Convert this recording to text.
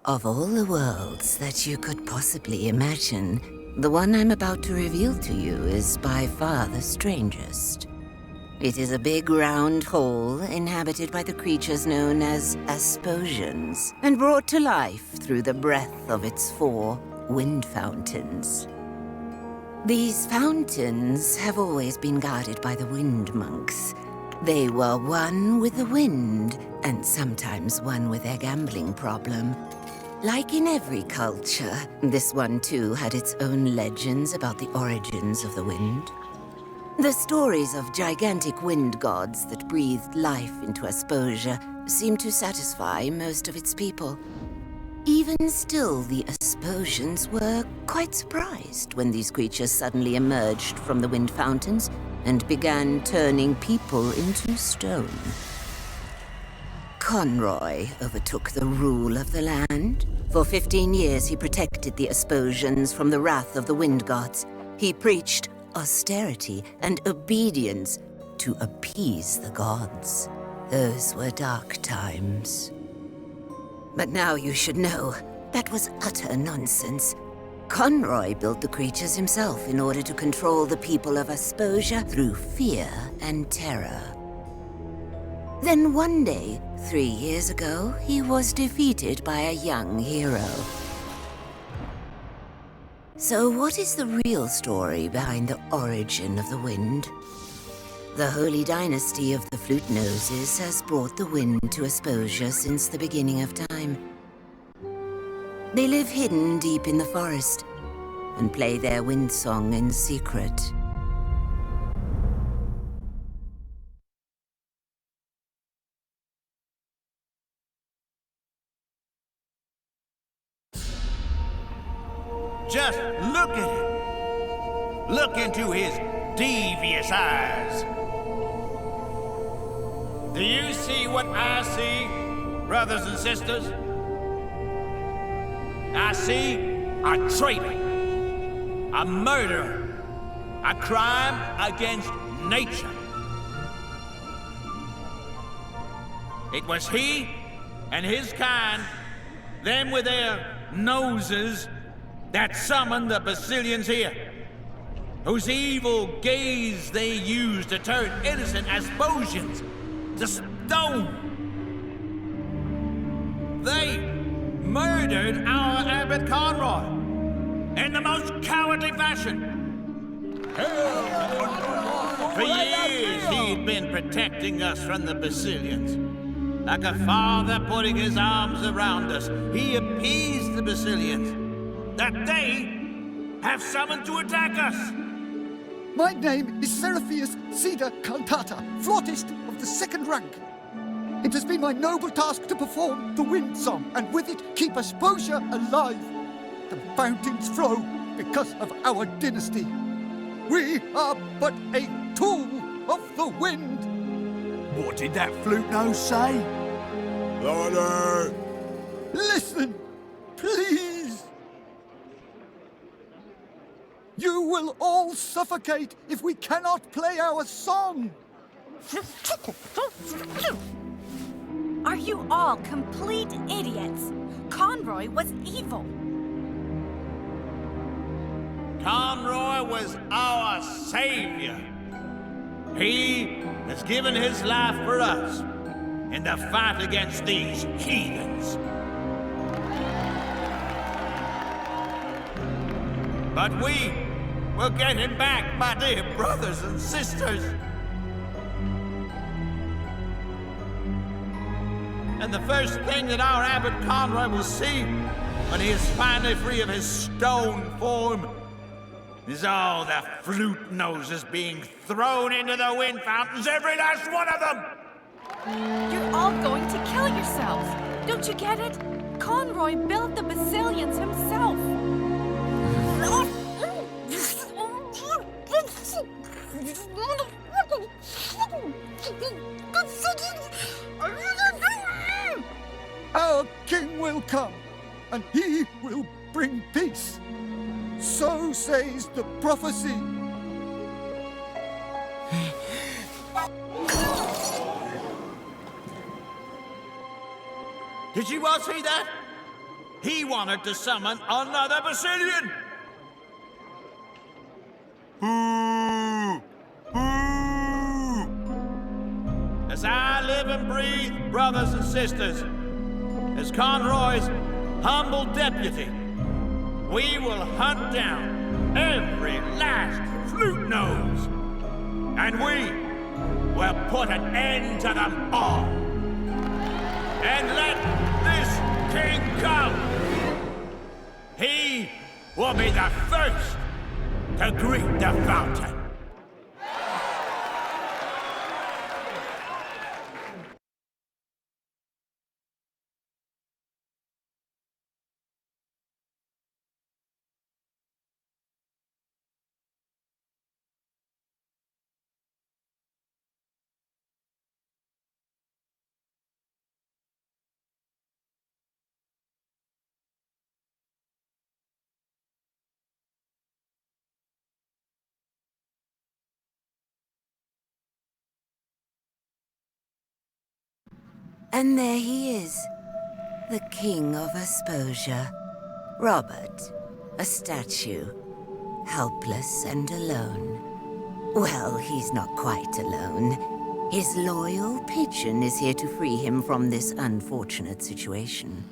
Of all the worlds that you could possibly imagine, the one I'm about to reveal to you is by far the strangest. It is a big round hole inhabited by the creatures known as Asposians, and brought to life through the breath of its 4 wind fountains. These fountains have always been guarded by the wind monks. They were one with the wind, and sometimes one with their gambling problem. Like in every culture, this one too had its own legends about the origins of the wind. The stories of gigantic wind gods that breathed life into Asposia seemed to satisfy most of its people. Even still, the Asposians were quite surprised when these creatures suddenly emerged from the wind fountains and began turning people into stone. Conroy overtook the rule of the land. For 15 years he protected the Asposians from the wrath of the wind gods. He preached austerity and obedience to appease the gods. Those were dark times. But now you should know, that was utter nonsense. Conroy built the creatures himself in order to control the people of Asposia through fear and terror. Then one day, 3 years ago, he was defeated by a young hero. So what is the real story behind the origin of the wind? The Holy Dynasty of the Flute Noses has brought the wind to Asposia since the beginning of time. They live hidden deep in the forest and play their wind song in secret. Just look at him. Look into his devious eyes. Do you see what I see, brothers and sisters? I see a traitor, a murderer, a crime against nature. It was he and his kind, them with their noses, that summoned the Basilians here, whose evil gaze they used to turn innocent Asposians to stone. They murdered our Abbot Conroy in the most cowardly fashion. For years he'd been protecting us from the Basilians. Like a father putting his arms around us, he appeased the Basilians that they have summoned to attack us. My name is Seraphius Cida Cantata, flautist of the 2nd rank. It has been my noble task to perform the wind song, and with it keep Asposia alive. The fountains flow because of our dynasty. We are but a tool of the wind. What did that flute nose say? Louder! Listen, please. You will all suffocate if we cannot play our song. Are you all complete idiots? Conroy was evil. Conroy was our savior. He has given his life for us in the fight against these heathens. But we will get him back, my dear brothers and sisters. And the first thing that our Abbot Conroy will see when he is finally free of his stone form is all the flute noses being thrown into the wind fountains, every last one of them! You're all going to kill yourselves. Don't you get it? Conroy built the bazillions himself. Our king will come, and he will bring peace. So says the prophecy. Did you all see that? He wanted to summon another Basilian! Boo! Boo! As I live and breathe, brothers and sisters, as Conroy's humble deputy, we will hunt down every last flute nose, and we will put an end to them all. And let this king come. He will be the first to greet the fountain. And there he is, the king of Asposia, Robert, a statue, helpless and alone. Well, he's not quite alone. His loyal pigeon is here to free him from this unfortunate situation.